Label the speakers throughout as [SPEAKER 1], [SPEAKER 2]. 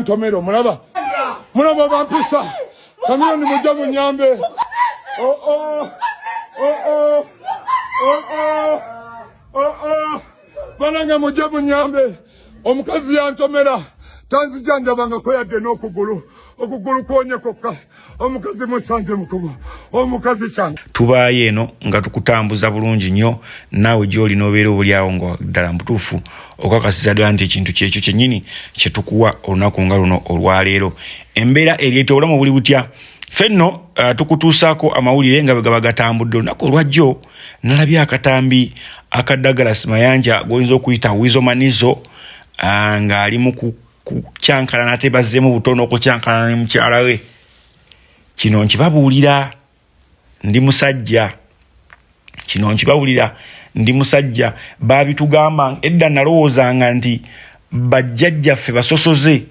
[SPEAKER 1] Tomero mulaba bampisa kamyoni mujja munyambe bananga mujja munyambe omukazi yantomera tanzijanjabanga ko yadde n'okugulu kwonye kokka omukazi musanze mukubo omukazi cyane
[SPEAKER 2] tubaye eno nga tukutambuza bulungi nnyo naawe gy'oli n'obeera obulyawo nga ddala mbutuufu okakasiza ddala nti ekintu kyekyo kyennyini kye tukuwa olunaku nga luno olwaleero embeera ereeta obulamu buli butya fenno tukutuusaako amawulire nga bwe gaba gatambudde olunaku olwajjo nalabye akatambi aka Douglas Mayanja goyinza okuyita Wizomanizo ng'ali mu kucyankalana ate bazzeemu butono okukyankalana ne mukyala we. Kino nkibabuulira ndi musajja. Babitugamba edda nalowoozanga nti bajjajjaffe basosoze.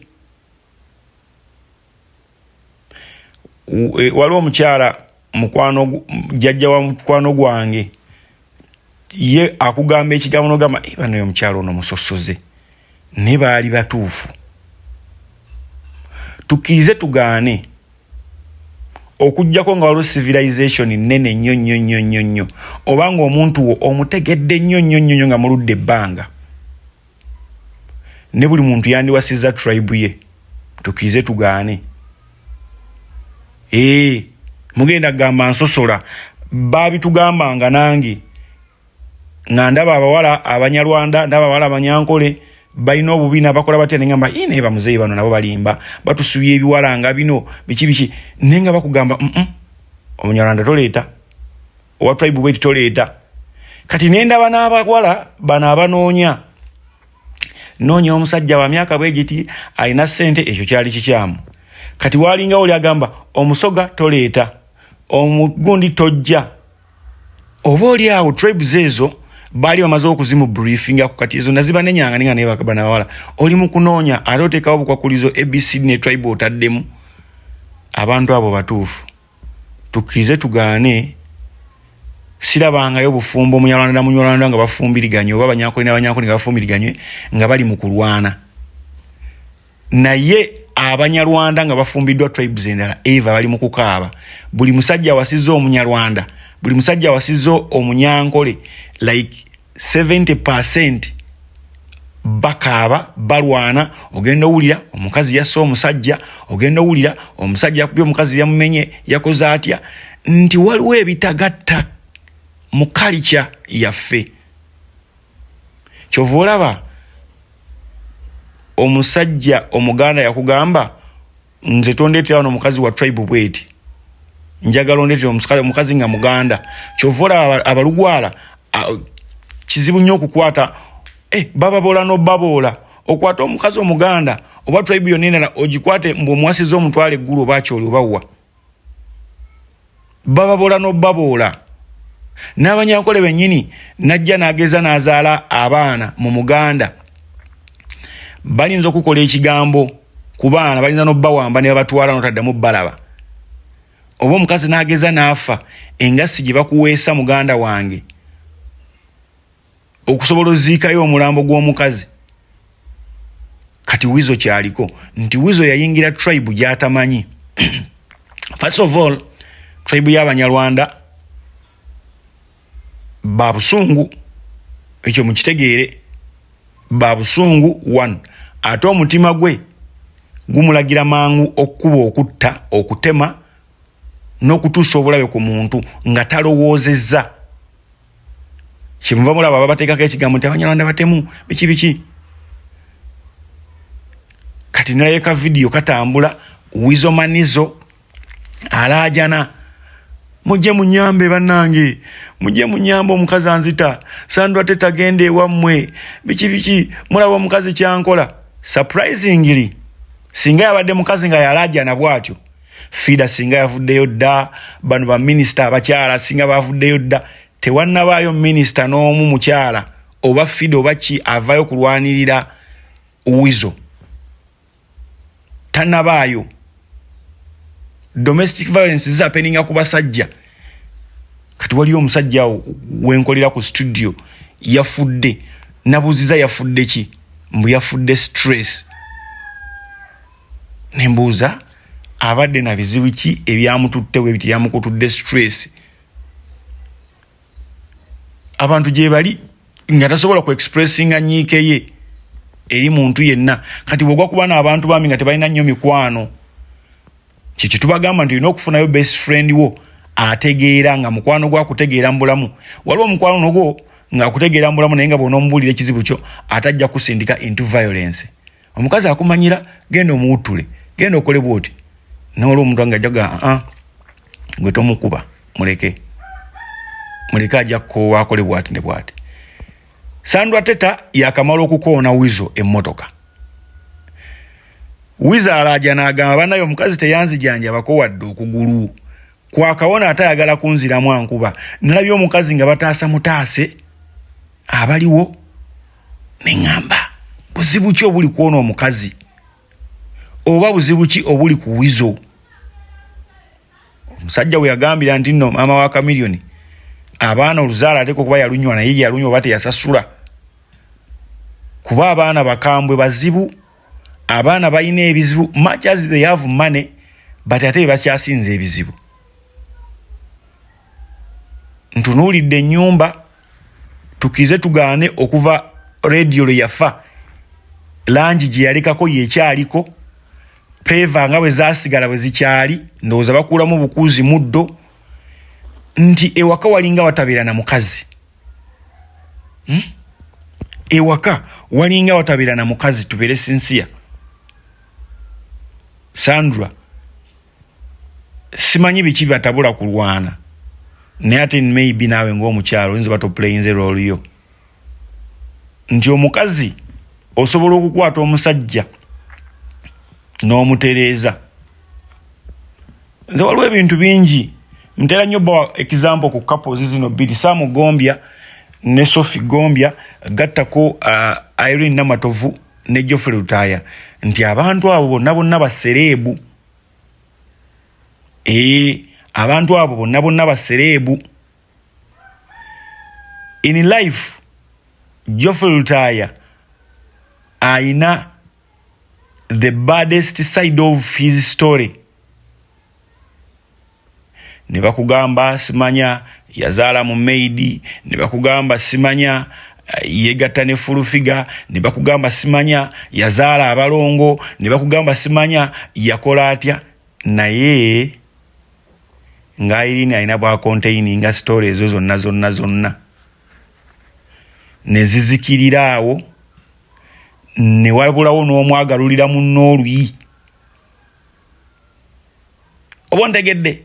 [SPEAKER 2] Waliwo omukyala jjajja wa mukwano gwange ye akugamba ekigambo n'ogamba bano oyo omukyala ono musosoze ne baali batuufu. Tukkirize tugaane okujjako nga waliwo civilization nnene nnyo obanga omuntu wo omutegedde nnyo nga muludde ebbanga ne buli muntu yandiwasizza tribe ye. Tukkirize tugaane. Mugenda kugamba nsosola babitugambanga nange nga ndaba abawala Abanyarwanda ndaba abawala Abanyankole balina obubiina bakola batya nengamba naye bamuzeeyi bano nabo balimba batusubye ebiwala nga bino biki nenga bakugamba Omunyarwanda toleeta owa tribe bwe toleeta. Kati nendaba n'abawala bano abanoonya omusajja wa myaka bwe giti alina ssente, ekyo kyali kikyamu. Kati walinga oli agamba omusoga toleeta omugundi tojja. Oba oli awo tribes ezo bali bamaze okuzimu briefing ku kati ezo naziba nenyanga ninga naye bakabana bawala oli mu kunoonya ate otekawo bukwakulizo ABC ne tribe otaddemu. Abantu abo batuufu tukkirize tugaane. Sirabangayo bufumbo Omunyarwanda nga bafumbiriganye oba Abanyankole n'Abanyankole nga bafumbiriganye nga bali mu kulwana. Naye Abanyarwanda nga bafumbiddwa tribes endala bali mu kukaaba. Buli musajja awasizza Omunyarwanda, buli musajja awasizza Omunyankole like 70% bakaaba balwana. Ogenda owulira omukazi yasse omusajja, ogenda owulira omusajja yakubye omukazi yamumenye yakoze atya, nti waliwo ebitagatta mu culture yaffe. Kyova olaba omusajja Omuganda yakugamba nze tondeetera wano omukazi wa tribe bweti, njagala ondeetera omukazi nga Muganda. Kyova olaba abalugwala kizibu nnyo okukwata bababola n'obaboola. Okwata omukazi Omuganda oba tribe yonna endala ogikwate mbw'omuwasiza omutwala eggulu oba kyoli obawa. Bababola n'obaboola. N'Abanyankole bennyini najja n'ageza n'azaala abaana mu Muganda balinza okukola ekigambo ku baana, balinza n'obbawamba ne babatwala n'otaddamu balaba. Oba omukazi n'ageza n'afa engassi gye bakuweesa muganda wange okusobola oziikayo omulambo gw'omukazi. Kati Wizo kyaliko nti Wizo yayingira tribe gy'atamanyi. First of all, tribe y'Abanyarwanda babusungu, ekyo mukitegeere. Babusungu 1 ate omutima gwe gumulagira mangu okkuba, okutta, okutema n'okutuusa obulabe ku muntu nga talowoozezza. Kimuva mulaba babateekako ekigambo nti Abanyarwanda batemu biki. Kati nalayeka vidiyo katambula Wizomanizo alaajana mujje munyambe bannange, mujje munyambe omukazi anzita sandwa tetagende ewammwe biki mulaba omukazi kyankola. Surprisingly singa yabadde mukazi nga yalaajana bwatyo Fida singa yavuddeyo dda, bano ba minisita abakyala singa bavuddeyo dda, tewannabaayo minisita n'omu mukyala oba Fida oba ki avayo kulwanirira Wizo. Tannabaayo. Domestic violence is happening ku basajja. Kati waliyo omusajja wenkolera ku studio yafudde, nabuziza yafudde ki? Mbu yafudde stress. nembuuza abadde na bizibu ki ebyamututte we biti yamukutudde stress abantu gye bali nga tasobola ku expressinga nyiike ye eri muntu yenna kati bw'ogwa kuba n'abantu bami nga tebalina nnyo mikwano kiki tubagamba nti olina okufunayo best friend wo ategeera nga mukwano gwa kutegeera mbulamu waliwo omukwano nogwo nga akutegeera mbulamu naye nga bw'onoomubuulira ekizibu kyo atajja kusindika into violence omukazi akumanyira genda omuwutule genda okole bwoti n'olwo omuntu nga ajjaga gwe tomukuba muleke ajja kukoowa akole bwati ne bwati. Sandra Teta yakamala okukoona Wizo emmotoka. Wizo alaja n'agamba bannayo omukazi teyanzijanjabako wadde okugulu kwakawona atayagala kunziramu ankuba nalabye omukazi nga bataasa mutaase abaliwo neŋŋamba buzibu ki obuli kwona omukazi oba buzibu ki obuli ku Wizo. Omusajja we yagambira nti nno maama wa Kamiliyoni abaana oluzaala ateko kuba yalunywa naye yalunywa oba teyasasula kuba abaana bakambwe bazibu abaana balina ebizibu much as they have money but ate bakyasinza ebizibu. Ntunuulidde ennyumba tukize tugaane okuva radio lwe yafa langi gye yalekako yekyaliko peva nga bwe zaasigala bwe zikyali ndowooza bakuulamu bukuuzi muddo nti ewaka walinga watabeera na mukazi ewaka walinga watabeera na mukazi tubeere sinsiya. Sandra simanyi biki batabula kulwana naye ate maybe naawe ng'omukyalo oyinza bato playinze role yo nti omukazi osobola okukwata omusajja n'omutereeza. Nze waliwo ebintu bingi mtera nnyo ba example ku couples zino bbiri Samu Gombya ne Sophie Gombya gattako Irene Namatovu ne Geoffrey Lutaya nti abantu abo bonna basereebu abantu abo bonna basereebu. In life Geoffrey Lutaya aina the baddest side of his story. Ne bakugamba simanya yazaala mu maidi, ne bakugamba simanya yegatta ne fulufiga, ne bakugamba simanya yazaala abalongo, ne bakugamba simanya yakola atya naye nga Irene alina bwa containing story ezo zonna ne zizikirira awo ne wabulawo n'omwagalulira munno oluyi. Oba ntegedde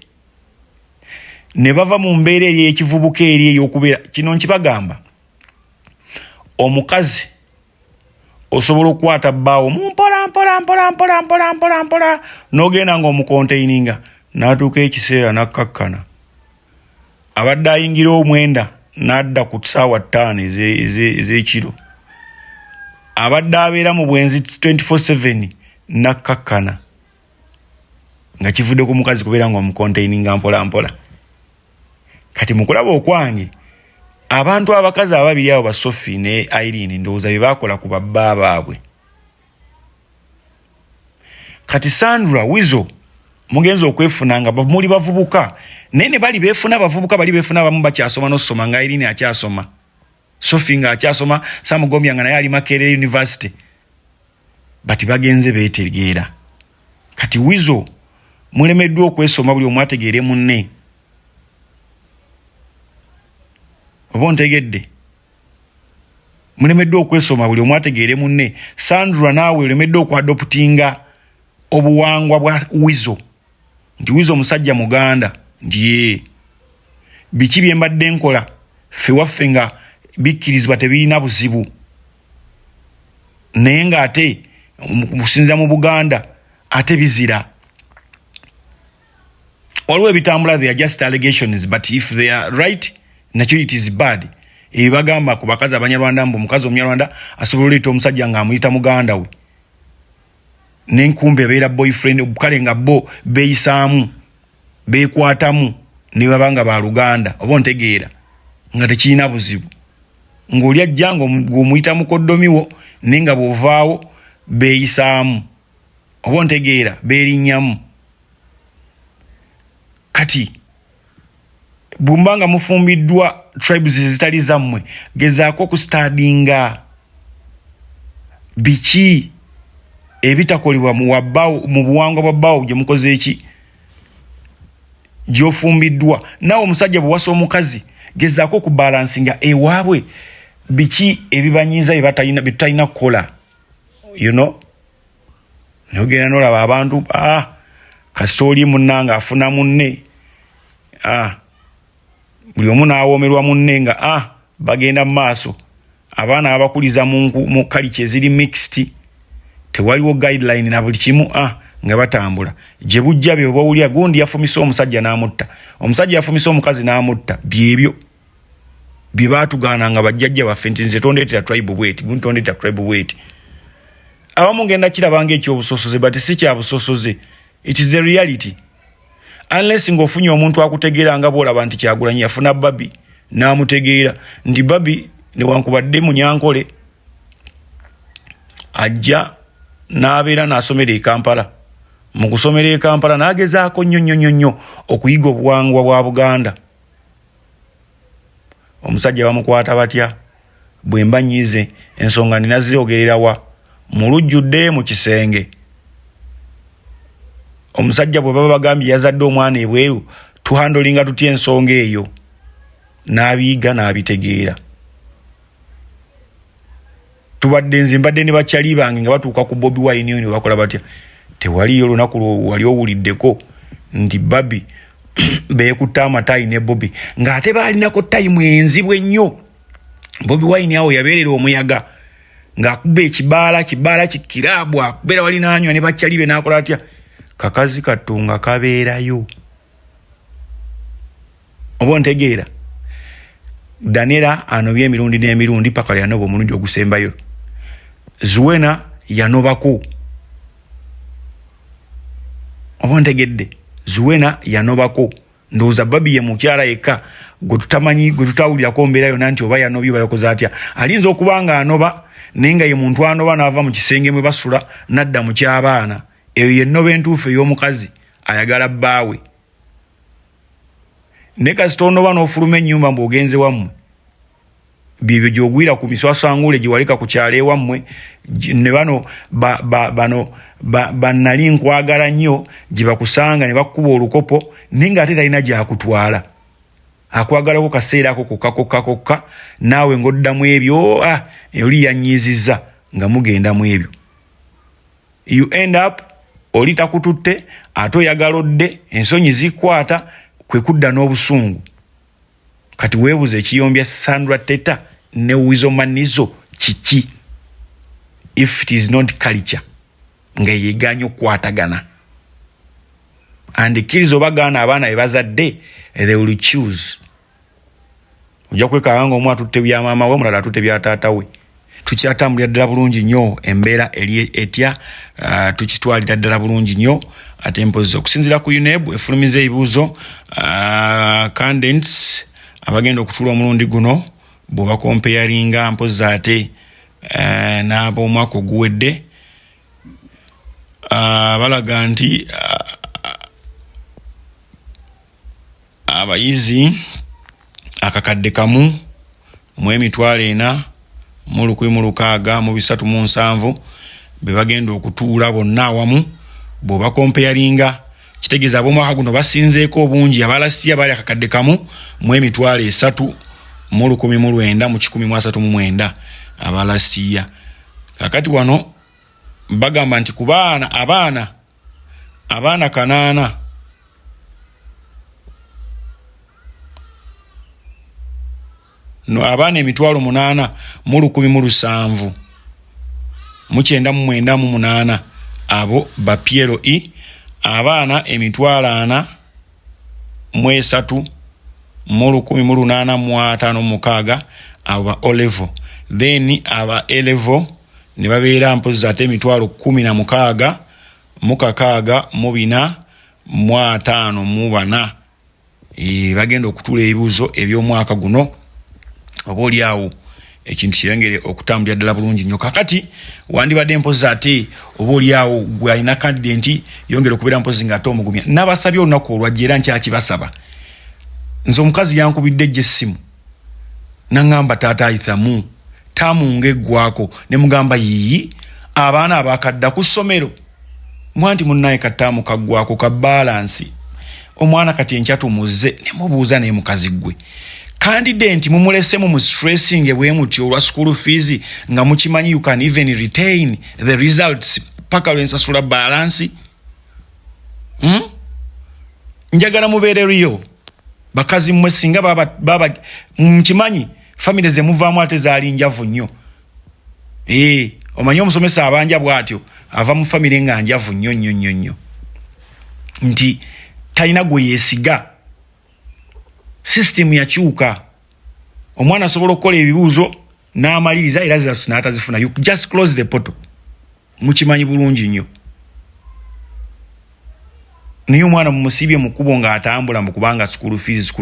[SPEAKER 2] ne bava mu mbeera eri ekivubuka eri ey'okubeera kino nkibagamba omukazi osobola okukwata bbaawo mumpola n'ogenda ng'omukontaininga n'atuuka ekiseera n'akkakkana abadde ayingira omwenda n'adda ku ssaawa 5 ez'ekiro abadde abeera mu bwenzi 24/7 n'akkakkana nga kivudde ku mukazi kubeera ng'omukontaininga mpola. Kati mukulaba okwange abantu abakazi ababiri abo ba Sophie ne Irene ndowooza bye baakola ku babba baabwe. Kati Sandra Wizo mugenzi okwefuna nga muli bavubuka naye ne bali beefuna bavubuka bali beefuna abamu bakyasoma n'osoma nga Irene akyasoma Sophie nga akyasoma Samu Gombya nga naye ali Makerere University bati bagenze beetegeera. Kati Wizo mulemeddwa okwesoma buli omu ategeere munne. Oba ntegedde mulemeddwa okwesoma buli omu ategeere munne. Sandra naawe olemeddwa okwadoptinga obuwangwa bwa Wizo nti Wizo musajja muganda nti biki bye mbadde nkola ffe waffe nga bikkirizibwa tebirina buzibu naye ng'ate musinza mu Buganda ate bizira. Waliwo ebitambula they are just allegations but if they are right nakyo it is bad. Ebagamba ku bakazi abanyarwanda mbu mukazi omunyarwanda asobola oleeta omusajja ng'amuyita muganda we n'enkumbi abeera boyfriend kale nga bo beeyisaamu beekwatamu ne babanga ba Luganda oba ntegeera nga tekirina buzibu ng'oli ajja ng'omuyita mukoddomiwo naye nga bw'ovaawo beeyisaamu obontegeera berinnyamu kati bumbanga mufumbiddwa tribes zitali zammwe gezaako okustadinga biki ebitakolebwa mu buwangwa bwa bbaawo gye mukoze eki gyofumbiddwa nawe omusajja bwe wasa omukazi gezaako okubalansinga ewaabwe biki ebibanyiiza byetutalina kukola nogenda nolaba abantu kasita oli munnanga afuna munne buli omu n'awoomerwa munne nga bagenda mu maaso abaana abakuliza mu kaliki eziri mixed tewaliwo guideline na buli kimu nga batambula gye bujja bye bawulira gundi yafumisa omusajja n'amutta omusajja yafumisa omukazi n'amutta byebyo bye baatugaana nga bajjajja baffe nti nze tondeetera tribe bweti gundi tondeetera tribe bweti abamu ngenda kirabanga ekyobusosoze but si kya busosoze it is the reality unless ng'ofunye omuntu akutegeera nga bw'olaba nti Kyagulanyi yafuna Babi n'amutegeera nti Babi newankubadde Munyankole ajja n'abeera n'asomera e Kampala mu kusomera e Kampala n'agezaako nnyo okuyiga obuwangwa bwa Buganda omusajja bamukwata batya bwe mba nnyize ensonga ninaziogerera wa mu lujjudde mu kisenge omusajja bwe baba bagambye yazadde omwana ebweru tuhandolinga tutya ensonga eyo n'abiyiga n'abitegeera tubadde nze mbadde ne bakyali bange nga batuuka ku Bobi Wine ne bakola batya tewaliyo lunaku wali owuliddeko nti Babi beekutta amatayi ne Bobi ng'ate baalinako tayimu enzibwe ennyo Bobi Wine awo yabeerera omuyaga ng'akuba ekibaala kikiraabu akubeera wali n'anywa ne bakyali be n'akola atya kakazi katunga kabeerayo oba ontegeera Daniela anobye emirundi n'emirundi paka yanoba omulundi ogusembayo Zuwena yanobako oba ontegedde Zuwena yanobako ndowooza Babi ye mukyala yekka gwe tutamanyi gwe tutawulirako mbeera yonna nti oba yanobye bayokoza atya alinza okuba nga anoba naye nga ye muntu anoba n'ava mu kisenge mwe basula nadda mu ky'abaana eyo yennoba entuufu ey'omukazi ayagala bbaawe ne kasita onoba n'ofuluma ennyumba mbw'ogenze wammwe bibyo gy'ogwira ku miswasangule gye waleka ku kyalo ewammwe ne bano bannali nkwagala nnyo gye bakusanga ne bakkuba olukopo naye ng'ate talina gy'akutwala akwagalako kaseera ako kokka naawe ng'oddamu ebyo oli yanyiizizza nga mugendamu ebyo you end up oli takututte ate oyagala odde ensonyi zikwata kwe kudda n'obusungu kati weebuze ekiyombya Sandra Teta ne Wizo Manizo kiki if it is not culture nga yeeganya okukwatagana and ikkiriza obagaana abaana be bazadde they will choose ojja kwekanga nga omu atutte bya maama we omulala atutte bya taata we tukyatambulira ddala bulungi nnyo embeera eri etya tukitwalira ddala bulungi nnyo ate mpozi okusinziira ku UNEB efulumiza ebibuuzo candidates abagenda okutuula omulundi guno bw'oba comparinga mpozi ate n'ab'omwaka oguwedde balaga nti abayizi akakadde kamu mu emitwalo 4 mu 1,637 be bagenda okutuula bonna awamu bw'oba comparinga kitegeeza ab'omwaka guno basinzeeko obungi abalasiya bali akakadde kamu mu emitwalo 3 mu 1,939 abalasiya kakati wano bagamba nti ku baana abaana 8 no abaana emitwalo 8 mu 1,798 abo ba Piero abaana emitwalo 4 mu 3 mu 1,856 aba O-level then aba A-level ne babeera mpozi ate emitwalo 16 mu 6 mu 54 bagenda okutuula ebibuuzo eby'omwaka guno oba oli awo ekintu kyeyongere okutambulira ddala bulungi nnyo. Kakati wandibadde mpozi ate oba oliawo gwe alina candidate yongere okubeera mpozi ng'ate omugumya. N'abasabye olunaku olwajja era nkyakibasaba. Nze omukazi yankubidde ejje essimu n'aŋŋamba taata ayithamu taamunga eggwako ne mugamba yiyi abaana abakadda ku ssomero mwanti munnaye kataamu kaggwako ka balansi omwana kati enkya tumuze ne mubuuza naye mukazi gwe candidate mumulesemu mu stressing bwe mutyo olwa school fees nga mukimanyi you can even retain the results paka lwensasula balance. Njagala mubeere riyo bakazi mmwe singa baba mkimanyi family ze muvaamu ate zaali njavu nnyo. Omanyi omusomesa abanja bw'atyo ava mu family nga njavu nnyo nti talina gwe yeesiga. System yakyuka. Omwana asobola okukola ebibuuzo n'amaliriza era n'atazifuna. You just close the portal. Mukimanyi bulungi nnyo. Niyo mwana mumusibye mu kkubo ng'atambula mu kubanga school fees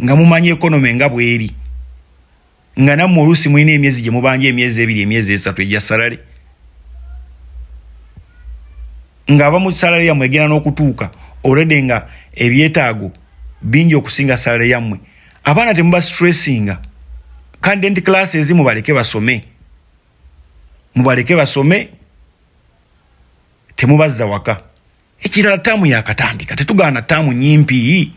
[SPEAKER 2] nga mumanyi economy nga bweri. Nga nammwe oluusi mulina emyezi gye mubanja emyezi 2 emyezi 3 egya salary. Ng'abamu salary yammwe egenda n'okutuuka already nga ebyetaago bingi okusinga salary yammwe. Abaana temuba stressinga. Candidate classes mubaleke basome. Temubazza waka. Ekirala taamu yakatandika tetugaana taamu nyimpi.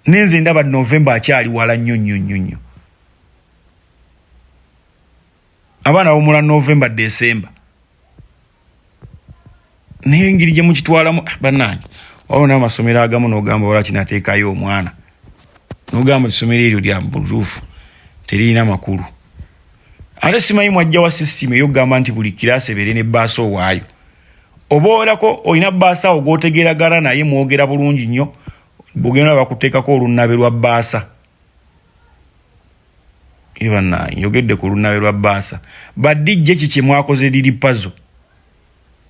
[SPEAKER 2] Nenze ndaba November akyali wala nnyo. Abaana b'omula November December. Naye engeri gye mukitwalamu bannange. Waliwo n'amasomero agamu n'ogamba wala kinateekayo omwana. N'ogamba essomero eryo lya butuufu terina makulu. Ate simanyi mwajja wa system ey'ogamba nti buli kiraasi ebeere ne bbaasa owaayo. Oba olako olina bbaasa awo gw'otegeeragana naye mwogera bulungi nnyo bw'ogenda bakuteekako olunnabe lwa bbaasa. Bannange njogedde ku lunnabe lwa bbaasa. Badijje ki kye mwakoze liri puzzle.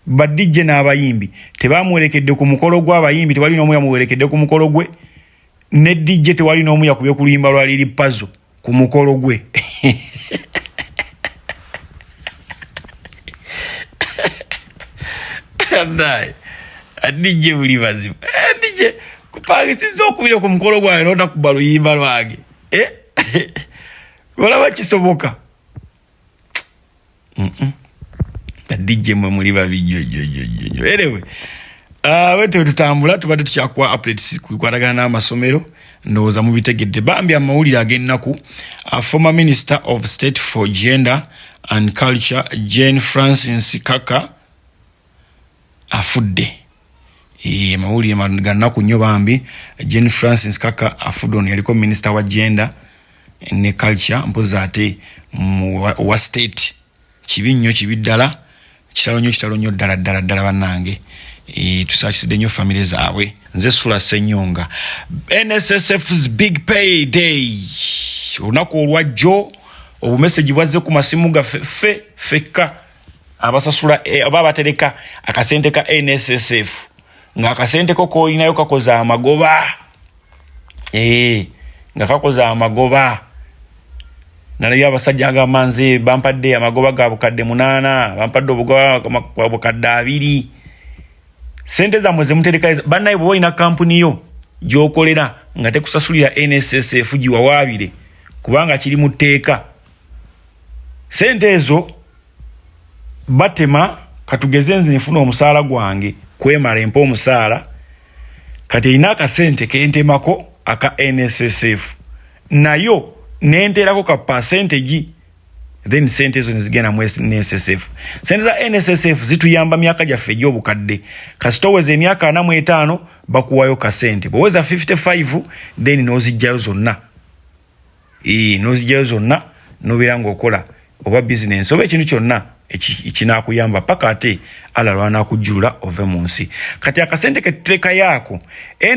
[SPEAKER 2] Badijje n'abayimbi tebaamuwerekedde ku mukolo gw'abayimbi tewali n'omu yamuwerekedde ku mukolo gwe. Ne dijje tewali n'omu yakubye ku luyimba lwa liri puzzle ku mukolo gwe. Ndai adije buli bazibu adije kupangisiza okubira ku mukolo gwange n'otakuba luyimba lwange walaba kisoboka. Adije mwe muli babijjojojojo. Anyway, wetu tutambula tubadde tukyakuwa updates kukwatagana n'amasomero ndowooza mubitegedde. Bambi amawulire ag'ennaku. Former Minister of State for Gender and Culture Jane Francis Kaka afudde. Mawulire gannaku nnyo bambi. Jane Francis Kaka afudde. Ono yaliko Minister wa Gender ne Culture mpozi ate wa state. Kibi nnyo kibi ddala. Kitalo nnyo ddala bannange. Tusakisidde nnyo family zaabwe. Nze Sula Ssenyonga. NSSF's big payday. Olunaku olwajjo obumesegi bwazze ku masimu gaffe fekka abasasula aba batereka akasente ka NSSF nga akasente ko koolinayo kakoza amagoba. Nga kakoza amagoba. Nalayo abasajja agamanze bampadde amagoba ga bukadde 8 bampadde obugoba bukadde 2. Sente zammwe ze mutereka bannaye bwe olina kampuni yo gy'okolera nga tekusasulira NSSF giwawaabire kubanga kiri mu tteeka. Sente ezo batema katugeze nze nfuna omusaala gwange kwemala empa omusaala kati ina akasente kentemako aka NSSF nayo nenterako ka percentage then sente ezo nizigenda mu NSSF. Sente za NSSF zituyamba myaka gyaffe egy'obukadde. Kasitoweze emyaka 45 bakuwayo ka sente. Bwoweza 55 then nozijjayo zonna. Nozijjayo zonna nobeera ng'okola oba business oba ekintu kyonna ekinakuyamba paka ate alalwa nakujjula ove mu nsi. Kati akasente ketuteeka yaako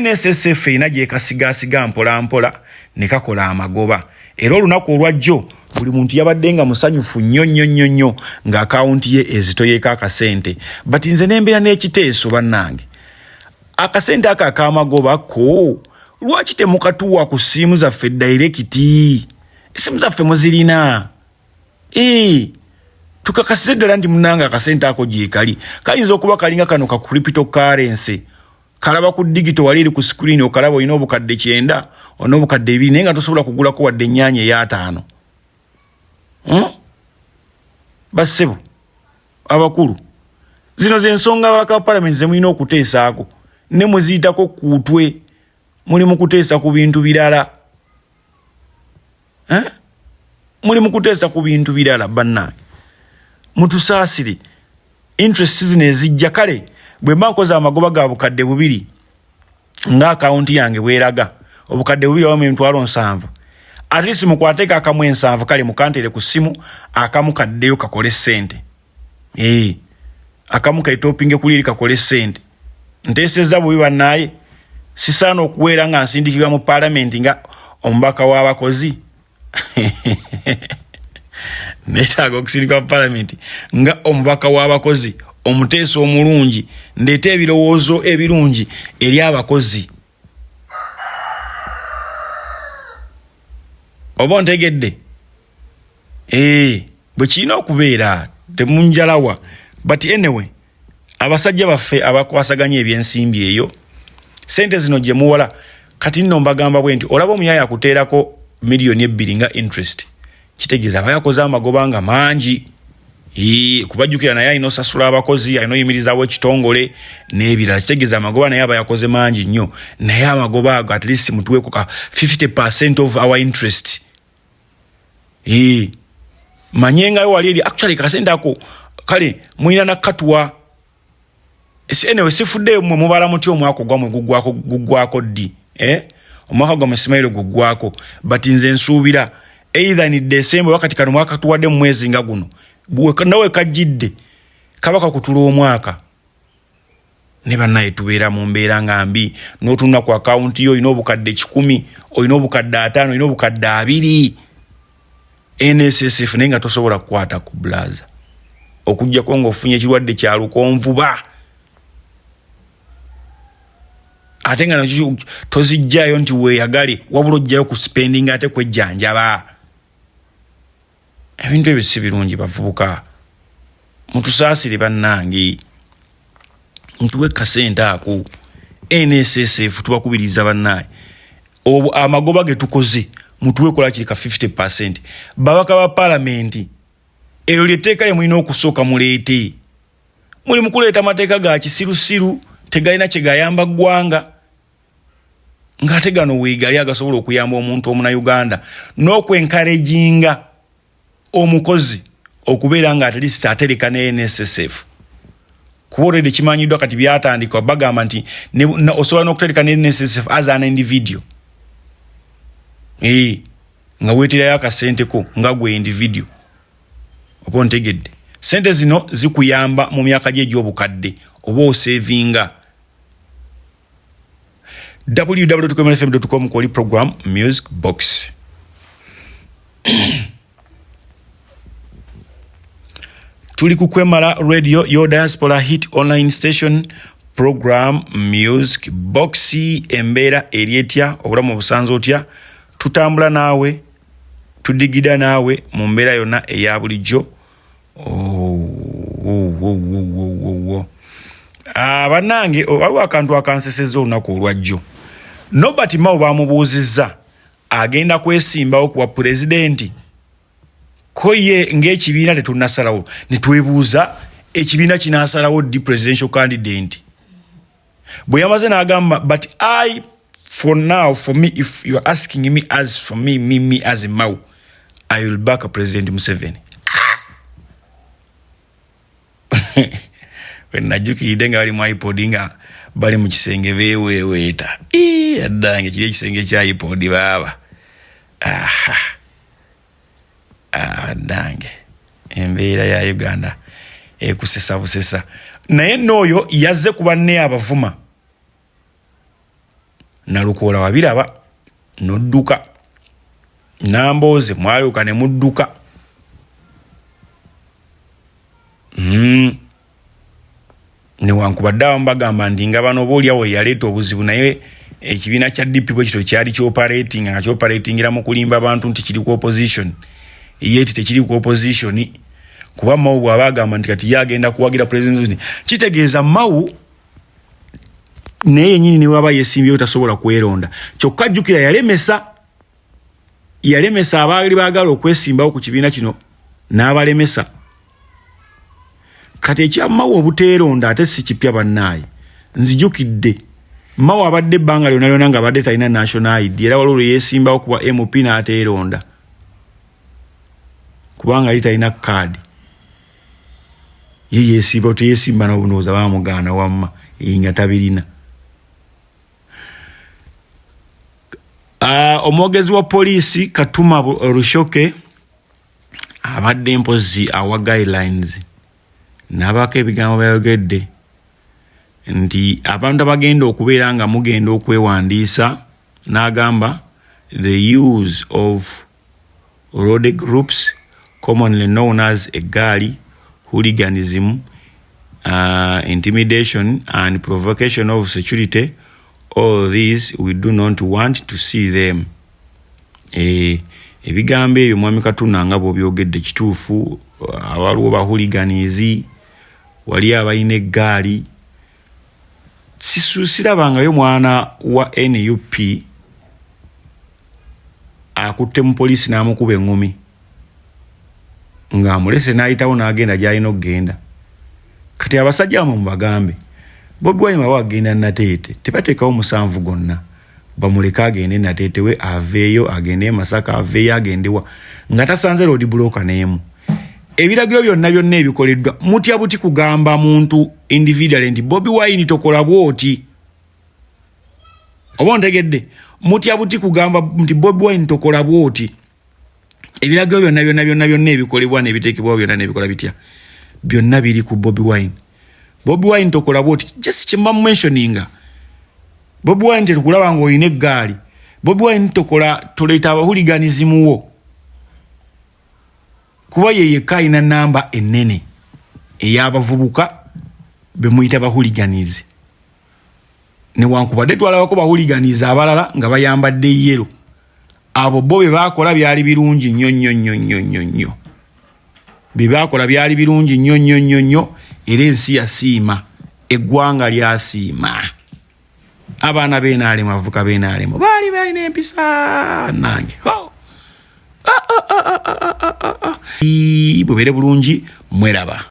[SPEAKER 2] NSSF ina gyekasigaasiga mpola ne kakola amagoba. Era olunaku olwajjo buli muntu yabadde nga musanyufu nnyo nga akawunti ye ezitoyeeko akasente. But nze nembeera n'ekiteeso bannange. Akasente aka akamagoba ko lwaki temukatuwa ku ssimu zaffe direct? Simu zaffe muzirina. Tukakasize ddala nti munanga akasente ako gyekali. Kayinza okuba kalinga kano ka cryptocurrency. Kalaba ku digital wali eri ku screen okalaba olina obukadde 9, olina obukadde 2 naye nga tosobola kugulako wadde ennyaanya eya 5. Bassebo abakulu. Zino z'ensonga abaka parliament ze mulina okuteesaako. Ne muziyitako kuutwe. Muli mu kuteesa ku bintu birala. Muli mu kuteesa ku bintu birala bannange. Mutusaasire. Interest zino ezijja kale. Bwe mba nkoze amagoba ga bukadde 2 nga akaunti yange bweraga. Obukadde 2 wamu 7,000. At least mukwateeka akamu 7 kale mukantere ku simu akamu kaddeyo kakole sente. Akamu kaitopinge kuliri kakole sente. Nteeseza bubi bannaye. Sisaana okuweera nga nsindikibwa mu parliament nga omubaka w'abakozi. Netaaga okusindikibwa mu parliament nga omubaka w'abakozi. Omuteeso omulungi ndeeta ebirowoozo ebirungi eri abakozi. Oba ntegedde? Bwe kirina okubeera temunjalawa. But anyway, abasajja baffe abakwasaganya ebyensimbi eyo sente zino gye muwala kati nno mbagamba bwe nti olaba omuyaya akuteerako miliyoni 2 nga interest. Kitegeeza aba yakoze amagoba nga mangi. Kubajjukira naye alina osasula abakozi, alina oyimirizaawo ekitongole n'ebirala. Kitegeeza amagoba naye aba yakoze mangi nnyo. Naye amagoba ago at least mutuweeko ka 50% of our interest. Manyengayo wali eri actually kasente ako kale mulina nakatuwa. Anyway, sifudde mwe mubala muti omwaka gwamwe gugwako ddi. Omwaka gwamwe simailo gugwako. But nze nsuubira either ni December wakati kano mwaka tuwadde mu mwezi nga guno. Nawe kajjidde kabaka kutula omwaka. Ne bannaye tubeera mu mbeera nga mbi. N'otunula ku account yo olina obukadde 10, olina obukadde 5, olina obukadde 2. NSSF naye nga tosobola kukwata ku blaza. Okujjako ng'ofunye ekirwadde kya lukonvuba. Ate nga nakyo tozijjayo nti weeyagale wabula ojjayo ku spending ate kwejjanjaba. Ebintu ebyo si birungi bavubuka. Mutusaasire bannange. Ntuwe kasente ako. NSSF tubakubiriza bannaye. Amagoba ge tukoze mutuwe kola kiri ka 50%. Babaka ba parliament eyo lyeteeka lye mulina okusooka muleete. Muli mu kuleeta amateeka ga kisirusiru tegalina kye gayamba ggwanga. Ng'ate gano weegali agasobola okuyamba omuntu Omunayuganda n'okwencouraginga omukozi okubeera nga at least atereka ne NSSF. Kuba already kimanyiddwa kati byatandika bagamba nti osobola n'okutereka ne NSSF as an individual. Nga weeterayo akasente ko nga gwe individual. Oba ntegedde. Sente zino zikuyamba mu myaka gye egy'obukadde oba osevinga. www.kmfm.com koli program Music Box. Tuli ku Kwemala Radio, your diaspora hit online station program Music Box. Embeera erietya obulamu obusanze otya. Tutambula naawe, tudigida naawe mu mbeera yonna eya bulijjo. Bannange waliwo akantu akansesezza olunaku olwajjo. Nobert Mao bamubuuzizza agenda kwesimbawo kuwa pulezidenti ko ye ng'ekibiina tetunnasalawo. Ne twebuuza ekibiina kinaasalawo ddi presidential candidate. Bwe yamaze n'agamba but for now, for me, if you're asking me as for me as a Mao, I will back President Museveni. When najukiridde nga bali mu iPod nga bali mu kisenge beeweeweeta. Addange kiri ekisenge kya iPod baaba. Addange embeera ya Uganda ekusesa busesa. Naye n'oyo yazze ku banne abavuma. Nalukoola wabiraba n'odduka. Nambooze mwaluka ne mudduka. Newankubadde abamu bagamba nti nga bano oboolyawo yaleeta obuzibu naye ekibiina kya DP bwe kito kyali operating nga operatingira mu kulimba abantu nti kiri ku opposition yeti tekiri ku opposition kuba Mau bw'abagamba nti kati yagenda kuwagira president kitegeeza Mau naye nyini niwe aba yesimbye tasobola kweronda kyokka jjukira yalemesa abaali baagala okwesimbawo ku kibiina kino n'abalemesa kati ekya Mau obuteeronda ate si kipya bannaaye nzijukidde Mau abadde ebbanga lyonna nga abadde talina national ID era waliwo yeesimbawo kuba MP n'ateeronda kubanga ali talina kaadi ye yeesimba teyeesimba n'obunooza baamugaana wamma nga tabirina. Omwogezi wa poliisi Katuma Rushoke abadde mpozi awa guidelines n'abaako ebigambo byayogedde nti abantu abagenda okubeera nga mugenda okwewandiisa n'agamba the use of road groups commonly known as egaali hooliganism intimidation and provocation of security. All these we do not want to see them. Ebigambo ebyo mwami Katuna nga bw'obyogedde kituufu awaliwo bahuliganizi wali abalina eggaali sirabangayo mwana wa NUP akutte mu poliisi n'amukuba eŋŋumi ng'amulese n'ayitawo n'agenda gy'alina okugenda. Kati abasajja mu bagambe Bobi Wine wawa agenda Nateete tebateekawo musanvu gonna bamuleka agende Nateete we aveeyo agende Masaka aveeyo agendewa nga tasanze road blocker n'emu. Ebiragiro byonna ebikoleddwa mutya buti kugamba muntu individual nti Bobi Wine tokola bwoti oba ntegedde mutya buti kugamba nti Bobi Wine tokola bwoti. Ebiragiro byonna ebikolebwa n'ebiteekebwawo byonna n'ebikola bitya byonna biri ku Bobi Wine. Bobi Wine tokola bwoti just chimba mentioninga Bobi Wine tekulaba ngo oyine eggaali Bobi Wine tokola toleeta abahuliganizimu wo kuba yeye kaina namba ennene ey'abavubuka bemuyita bahuliganizi newankubadde twalabako bahuliganizi abalala nga bayambadde yero abo bo be baakola byali birungi nnyo bibakola byali birungi nnyo era ensi yasiima eggwanga lyasiima abaana b'enaalemu abavuka b'enaalemu baali balina empisa nange bubere bulungi mweraba.